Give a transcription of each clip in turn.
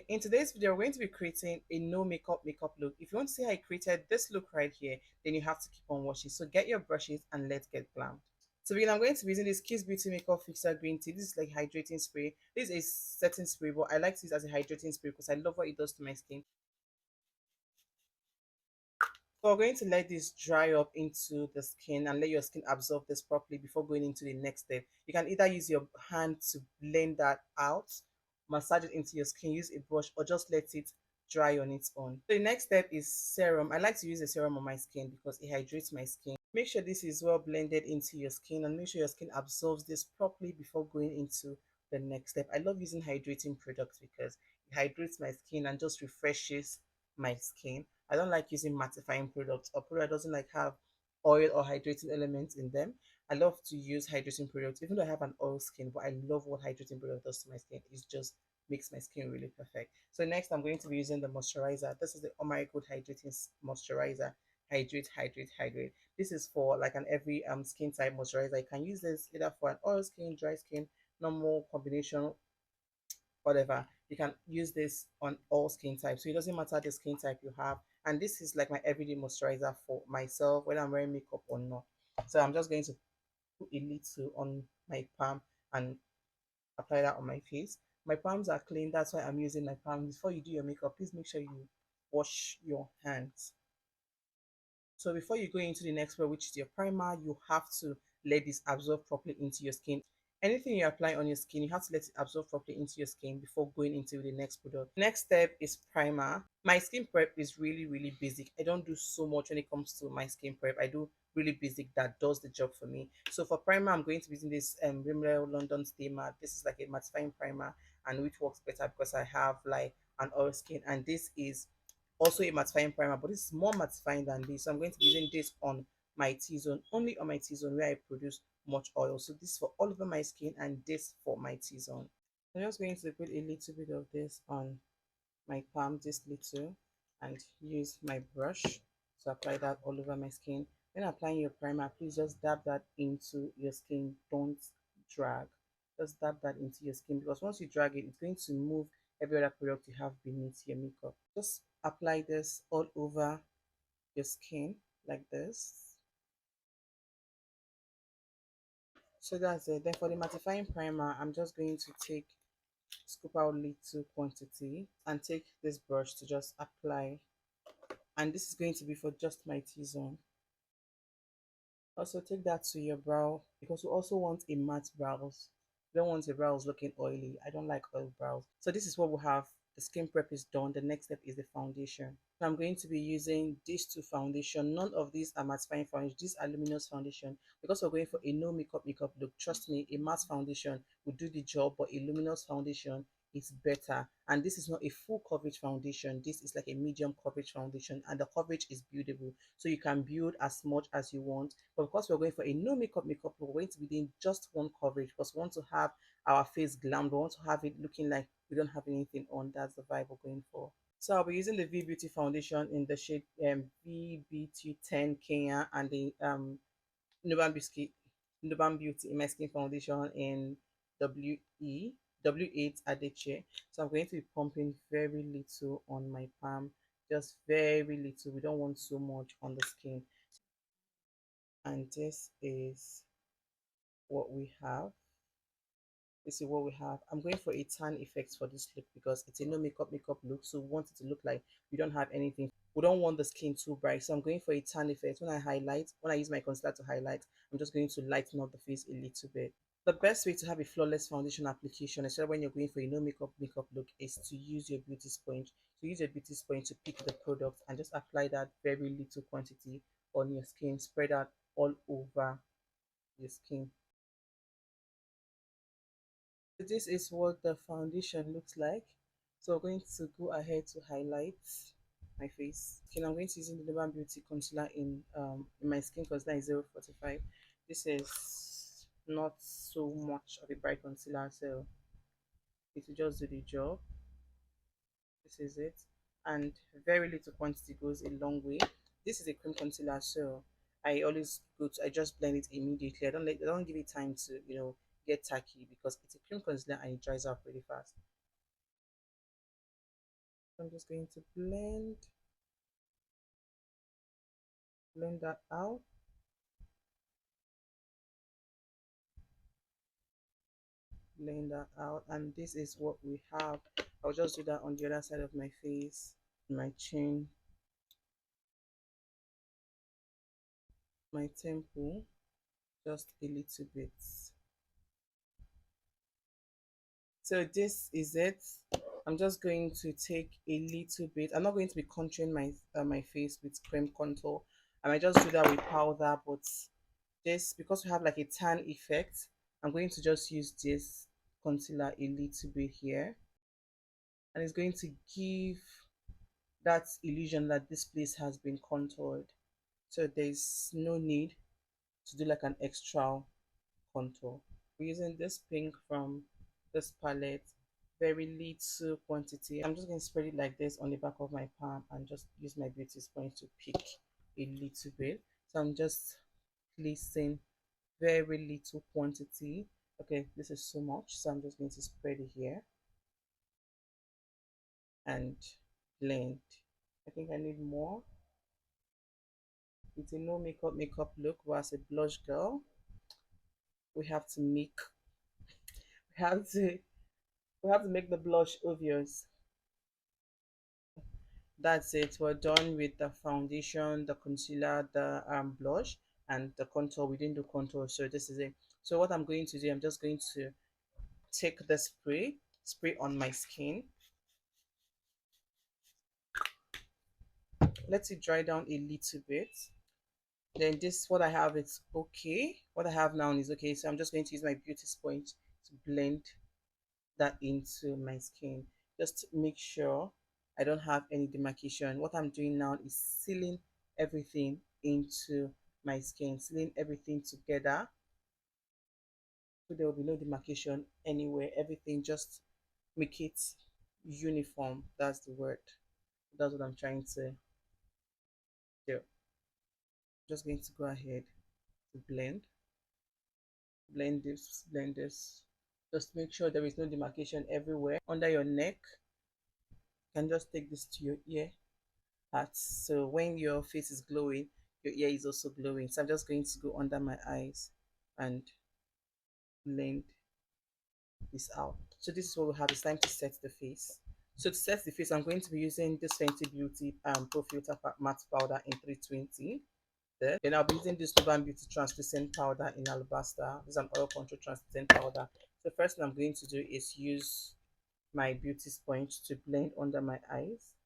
In today's video, we're going to be creating a no makeup look. If you want to see how I created this look right here, then you have to keep on watching. So get your brushes and let's get glam. To begin, I'm going to be using this Kiss Beauty Makeup Fixer Green Tea. This is like hydrating spray. This is a setting spray, but I like to use it as a hydrating spray because I love what it does to my skin. So we're going to let this dry up into the skin and let your skin absorb this properly before going into the next step. You can either use your hand to blend that out, massage it into your skin, use a brush, or just let it dry on its own. So the next step is serum. I like to use a serum on my skin because it hydrates my skin. Make sure this is well blended into your skin and make sure your skin absorbs this properly before going into the next step. I love using hydrating products because it hydrates my skin and just refreshes my skin. I don't like using mattifying products or product that doesn't like have oil or hydrating elements in them. I love to use hydrating products, even though I have an oil skin, but I love what hydrating product does to my skin. It just makes my skin really perfect. So next I'm going to be using the moisturizer. This is the Oh My Good Hydrating Moisturizer. Hydrate, hydrate, hydrate. This is for like an every skin type moisturizer. You can use this either for an oil skin, dry skin, normal combination, whatever. You can use this on all skin types, so it doesn't matter the skin type you have. And this is like my everyday moisturizer for myself, whether I'm wearing makeup or not. So I'm just going to put a little on my palm and apply that on my face. My palms are clean, that's why I'm using my palms. Before you do your makeup, please make sure you wash your hands. So before you go into the next part, which is your primer, you have to let this absorb properly into your skin. Anything you apply on your skin, you have to let it absorb properly into your skin before going into the next product. Next step is primer. My skin prep is really basic. I don't do so much when it comes to my skin prep. I do really basic that does the job for me. So for primer, I'm going to be using this Rimmel London Stay Matte. This is like a mattifying primer and which works better because I have like an oil skin, and this is also a mattifying primer, but this is more mattifying than this. So I'm going to be using this on my T-zone, only on my T-zone where I produce much oil. So this for all over my skin and this for my T-zone. I'm just going to put a little bit of this on my palm, this little, and use my brush to apply that all over my skin. When applying your primer, please just dab that into your skin. Don't drag. Just dab that into your skin because once you drag it, it's going to move every other product you have beneath your makeup. Just apply this all over your skin like this. So that's it. Then for the mattifying primer, I'm just going to scoop out little quantity and take this brush to just apply, and this is going to be for just my T-zone. Also take that to your brow because we also want a matte brows. We don't want your brows looking oily. I don't like oil brows. So this is what we have. The skin prep is done. The next step is the foundation. So I'm going to be using these two foundation. None of these are mattifying foundation. This are luminous foundation because we're going for a no makeup look. Trust me, a matte foundation will do the job, but a luminous foundation is better. And this is not a full coverage foundation. This is like a medium coverage foundation, and the coverage is buildable, so you can build as much as you want. But because we're going for a no makeup, we're going to be doing just one coverage because we want to have our face glammed. We want to have it looking like we don't have anything on. That's the vibe we're going for. So I'll be using the V Beauty foundation in the shade VBT10 Kenya, and the Nuban Biscuit Nuban Beauty in my skin foundation in W8 Adeche. So I'm going to be pumping very little on my palm, just very little. We don't want so much on the skin. And this is what we have. This is what we have. I'm going for a tan effect for this look because it's a no makeup look, so we want it to look like we don't have anything. We don't want the skin too bright, so I'm going for a tan effect. When I use my concealer to highlight, I'm just going to lighten up the face a little bit. The best way to have a flawless foundation application, especially when you're going for a no makeup look, is to use your beauty sponge. To use your beauty sponge to pick the product and just apply that very little quantity on your skin. Spread out all over your skin. This is what the foundation looks like. So we're going to go ahead to highlight my face. Okay, I'm going to use the Urban Beauty concealer in my skin concealer is 045. This is not so much of a bright concealer, so it will just do the job. This is it, and very little quantity goes a long way. This is a cream concealer, so I just blend it immediately. I don't give it time to get tacky because it's a cream concealer and it dries out pretty fast. I'm just going to blend that out, and this is what we have. I'll just do that on the other side of my face, my chin, my temple, just a little bit. So this is it. I'm just going to take a little bit. I'm not going to be contouring my face with cream contour. I might just do that with powder, but this, because we have like a tan effect, I'm going to just use this concealer a little bit here, and it's going to give that illusion that this place has been contoured. So there's no need to do like an extra contour. We're using this pink from this palette, very little quantity. I'm just going to spread it like this on the back of my palm and just use my beauty sponge to pick a little bit. So I'm just placing very little quantity. Okay, this is so much, so I'm just going to spread it here and blend. I think I need more. It's a no makeup look, but as a blush girl, we have to make we have to we have to make the blush obvious. That's it. We're done with the foundation, the concealer, the blush, and the contour. We didn't do contour, so this is it. So what I'm going to do, I'm just going to take the spray on my skin. Let it dry down a little bit. Then this, what I have, it's okay. What I have now is okay. So I'm just going to use my beauty sponge to blend that into my skin. Just to make sure I don't have any demarcation. What I'm doing now is sealing everything into my skin, sealing everything together, so there will be no demarcation anywhere. Everything, just make it uniform. That's the word. That's what I'm trying to do. Just going to go ahead to blend this. Just make sure there is no demarcation everywhere. Under your neck, you can just take this to your ear parts. So when your face is glowing, your ear is also glowing. So I'm just going to go under my eyes and blend this out. So this is what we have. It's time to set the face. So to set the face, I'm going to be using this Fenty Beauty Pro Filter Matte Powder in 320. Then I'll be using this Urban Beauty Translucent Powder in Alabaster. This is an oil control translucent powder. So first thing I'm going to do is use my beauty sponge to blend under my eyes.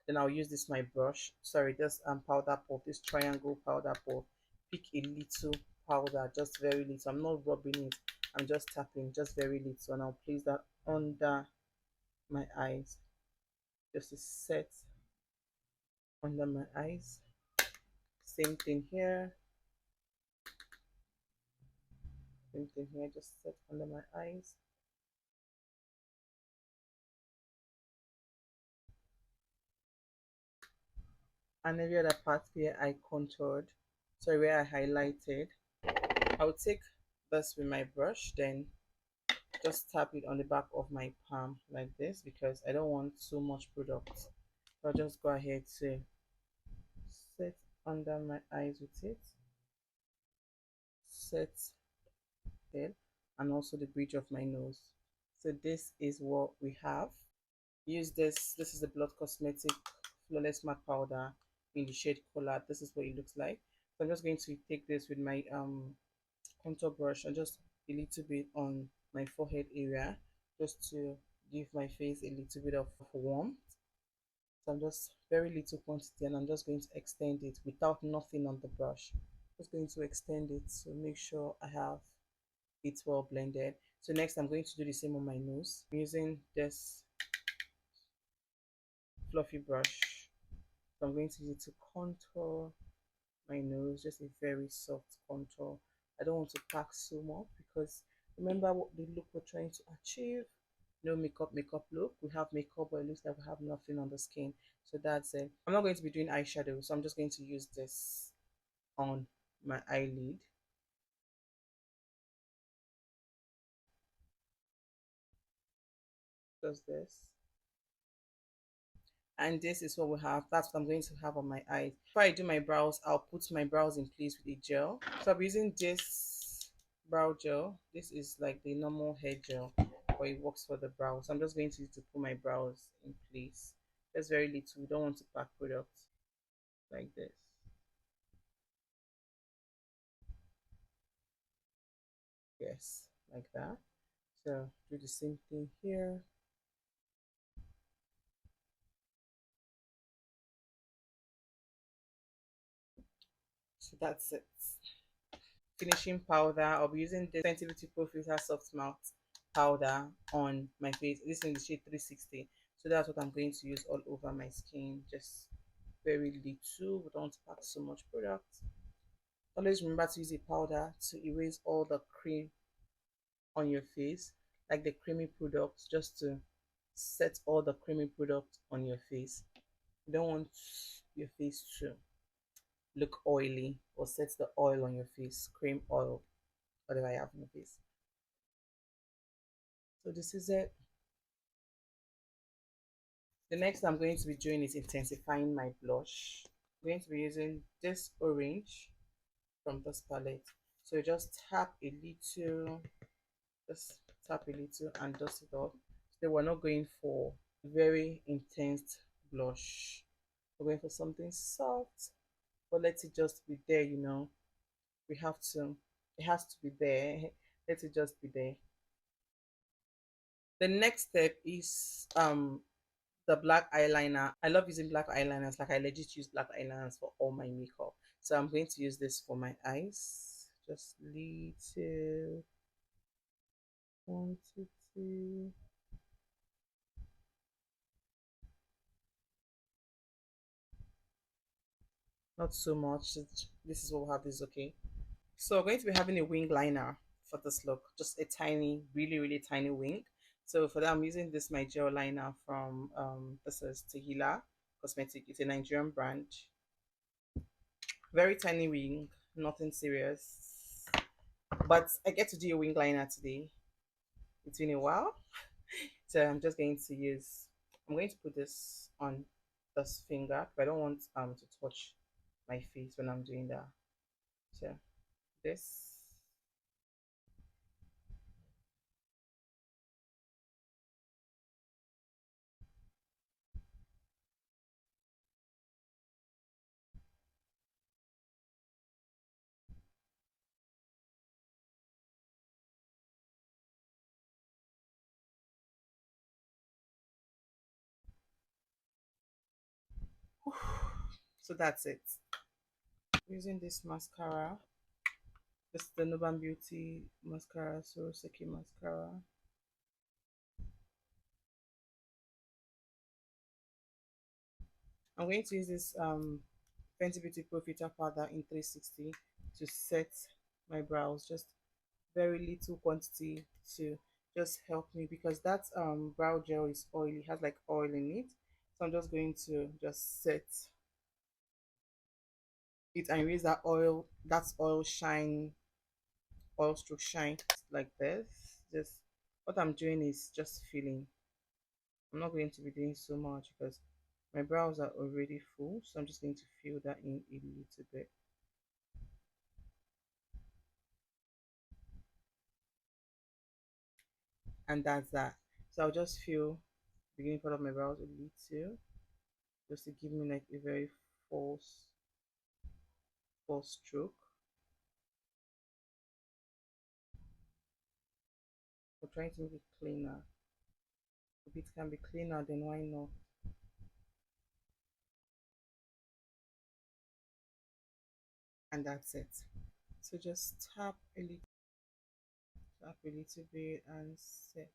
Then I'll use this my brush. Sorry, this powder puff, this triangle powder puff. Pick a little powder, just very little. I'm not rubbing it. I'm just tapping, just very little, and I'll place that under my eyes, just to set under my eyes. Same thing here. Same thing here. Just set under my eyes. And every other part where I contoured, sorry, where I highlighted, I'll take this with my brush, then just tap it on the back of my palm like this, because I don't want so much product. So I'll just go ahead to set under my eyes with it, set it, and also the bridge of my nose. So this is what we have. Use this. This is the Blood Cosmetic Flawless Matte Powder in the shade Color. This is what it looks like. So I'm just going to take this with my contour brush and just a little bit on my forehead area, just to give my face a little bit of warmth. So I'm just very little quantity, and I'm just going to extend it without nothing on the brush. Just going to extend it to make sure I have it well blended. So next I'm going to do the same on my nose. I'm using this fluffy brush. So I'm going to use it to contour my nose, just a very soft contour. I don't want to pack so much, because remember what the look we're trying to achieve. No makeup look. We have makeup, but it looks like we have nothing on the skin. So that's it. I'm not going to be doing eyeshadow, so I'm just going to use this on my eyelid. Just this. And this is what we have. That's what I'm going to have on my eyes. Before I do my brows, I'll put my brows in place with a gel. So I'm using this brow gel. This is like the normal hair gel, but it works for the brows. So I'm just going to use to put my brows in place. Just very little. We don't want to pack product like this. Yes, like that. So do the same thing here. So that's it. Finishing powder, I'll be using the Fenty Beauty Pro Filter Soft Matte powder on my face. This is in the shade 360. So that's what I'm going to use all over my skin. Just very little. We don't pack so much product. Always remember to use a powder to erase all the cream on your face, like the creamy products, just to set all the creamy product on your face. You don't want your face to look oily or set the oil on your face, cream oil, whatever I have on your face. So this is it. The next I'm going to be doing is intensifying my blush. I'm going to be using this orange from this palette. So just tap a little, just tap a little and dust it off. So we're not going for very intense blush. We're going for something soft, but let it just be there, you know. We have to, it has to be there. Let it just be there. The next step is the black eyeliner. I love using black eyeliners. Like I legit use black eyeliners for all my makeup. So I'm going to use this for my eyes. Just little quantity. Not so much. This is what we have. This is okay. So we're going to be having a wing liner for this look. Just a tiny, really, really tiny wing. So for that, I'm using this my gel liner from this is Tehila Cosmetic. It's a Nigerian brand. Very tiny wing, nothing serious. But I get to do a wing liner today. It's been a while. So I'm just going to use, I'm going to put this on this finger. But I don't want to touch my face when I'm doing that. So this. So that's it. Using this mascara. This is the Noban Beauty mascara, so Seki mascara. I'm going to use this Fenty Beauty Pro Filter powder in 360 to set my brows. Just very little quantity to just help me because that brow gel is oily, has like oil in it. So I'm just going to just set it and erase that oil, that's oil shine, oil stroke shine like this. Just what I'm doing is just filling. I'm not going to be doing so much because my brows are already full, so I'm just going to fill that in a little bit. And that's that. So I'll just fill the beginning part of my brows a little, just to give me like a very false false stroke. We're trying to make it cleaner. If it can be cleaner, then why not? And that's it. So just tap a little bit and set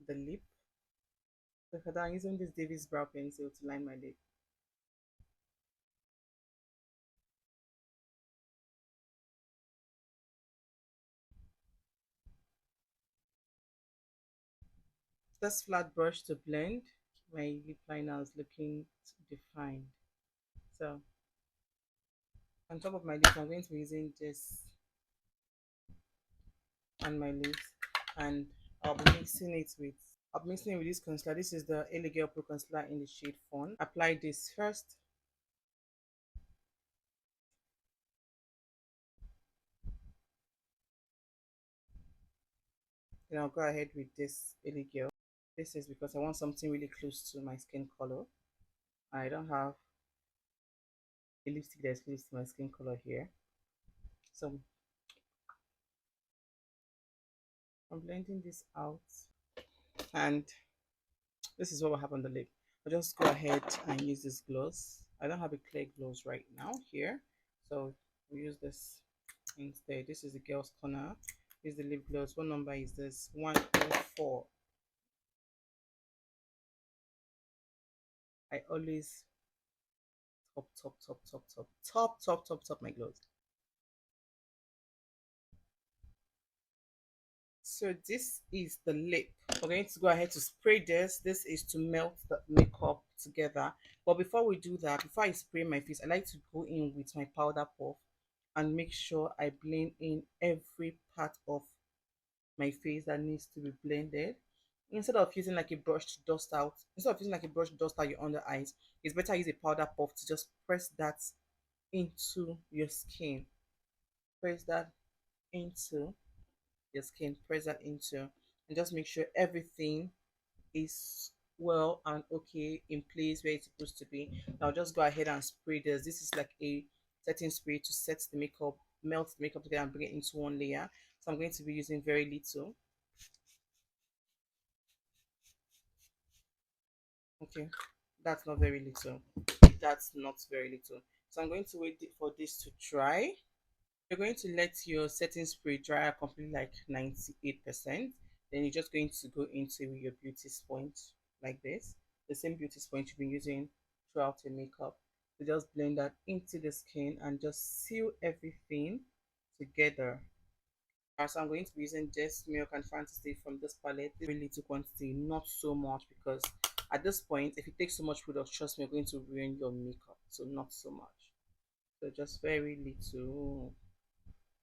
the lip. So for that, I'm using this Davis brow pencil to line my lip. This flat brush to blend. My lip liner is looking defined. So on top of my lips, I'm going to be using this on my lips, and I'll be mixing it with I'm mixing with this concealer. This is the LA Girl Pro Concealer in the shade Fawn. Apply this first. Then I'll go ahead with this LA Girl. This is because I want something really close to my skin color. I don't have a lipstick that's close to my skin color here. So I'm blending this out. And this is what will happen on the lip. I'll just go ahead and use this gloss. I don't have a clear gloss right now here. So we use this instead. This is the girl's corner. This is the lip gloss. What number is this? 104. I always top my gloss. So this is the lip. We're going to go ahead to spray this. This is to melt the makeup together. But before we do that, before I spray my face, I like to go in with my powder puff and make sure I blend in every part of my face that needs to be blended. Instead of using like a brush to dust out, instead of using like a brush to dust out your under eyes, it's better use a powder puff to just press that into your skin. Press that into your skin, press that into, and just make sure everything is well and okay in place where it's supposed to be. Now just go ahead and spray this. This is like a setting spray to set the makeup, melt the makeup together and bring it into one layer. So I'm going to be using very little. Okay, that's not very little. That's not very little. So I'm going to wait for this to dry. You're going to let your setting spray dry completely like 98%. Then you're just going to go into your beauty sponge like this. The same beauty sponge you've been using throughout your makeup. So just blend that into the skin and just seal everything together. So I'm going to be using just Milk and Fantasy from this palette. Really little quantity, not so much, because at this point, if you take so much product, trust me, you're going to ruin your makeup. So not so much. So just very little,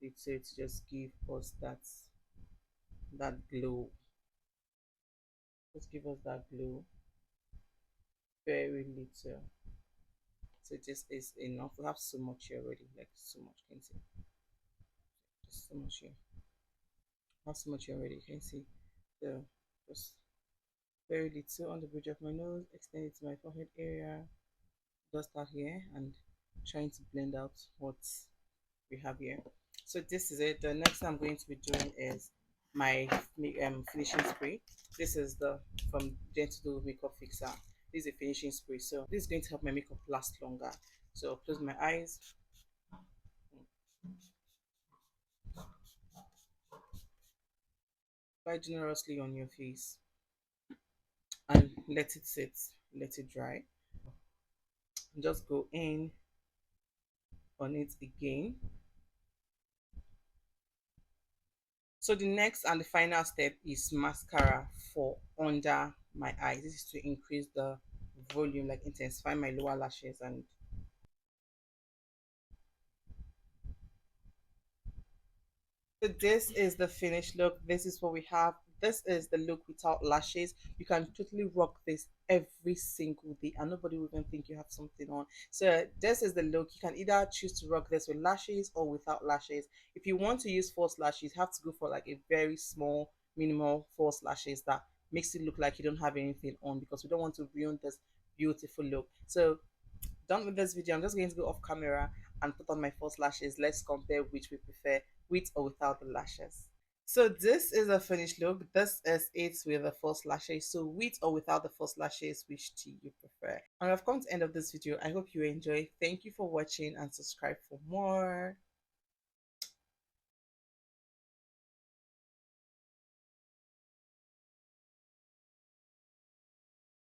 little to just give us that glow. Just give us that glow. Very little. So this is enough. We have so much here already, like so much. Can you see? Just so much here. We have so much here already. You can see. So just very little on the bridge of my nose. Extend it to my forehead area. Just start here and trying to blend out what we have here. So this is it. The next thing I'm going to be doing is my finishing spray. This is the from Gentle Makeup Fixer. This is a finishing spray. So this is going to help my makeup last longer. So close my eyes. Apply generously on your face and let it sit. Let it dry. Just go in on it again. So the next and the final step is mascara for under my eyes. This is to increase the volume, like intensify my lower lashes. And so this is the finished look. This is what we have. This is the look without lashes. You can totally rock this every single day and nobody will even think you have something on. So this is the look. You can either choose to rock this with lashes or without lashes. If you want to use false lashes, you have to go for like a very small minimal false lashes that makes it look like you don't have anything on, because we don't want to ruin this beautiful look. So done with this video, I'm just going to go off camera and put on my false lashes. Let's compare which we prefer, with or without the lashes. So this is a finished look. This is it with the false lashes. So with or without the false lashes, which do you prefer? And I've come to the end of this video. I hope you enjoy. Thank you for watching and subscribe for more.